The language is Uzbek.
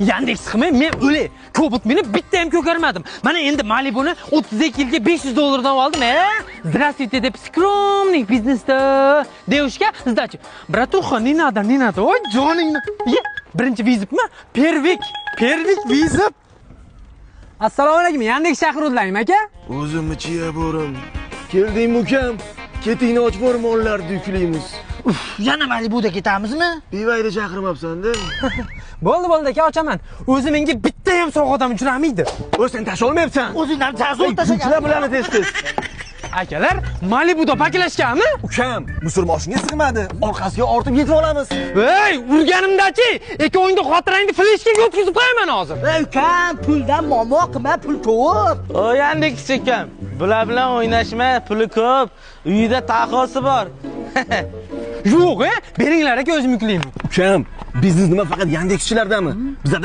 Yandex chiqmay men o'lay. Kobut minib bitta ham ko'karmadim. Mana endi Malibuni 32 yilga $500 oldim. Здравствуйте deb skromnik biznesda. Девушка, сдача. Братуха, не надо. Ой, joningni. Birinchi vizitmi? Первик vizit. Assalomu alaykum. Yandex chaqiruvdilaring aka? O'zimni chiya bo'rim. Kelding ukam. Ketingni ochib o'rmonlarni yuklaymiz. Yana Malibuda ketamizmi? Bivayda chaqirmabsan-da. Bo'ldi aka, ochaman. O'zi menga bitta ham sog' odam uchramaydi. Sen tasha olmayapsan. O'zingdan tazol tashagan. Kuchlar bilan tez. Akalar, Malibuda paklashganmi? Ukam, musur moshinga sig'madi. Orqasiga ortib yetib olamiz. Ey, urganimda-chi, ikkovingni xotirangni fleshkaga o'tkazib qo'yaman hozir. Ukam, puldan muammo qilma, pul ko'p. O Yandex ekan. Bular bilan o'ynashma, puli ko'p. Uyida taqosi bor. Yo'q, beringlar aka, o'zim yuklayman. Ukam, biznes nima faqat Yandexchilardami? Bizda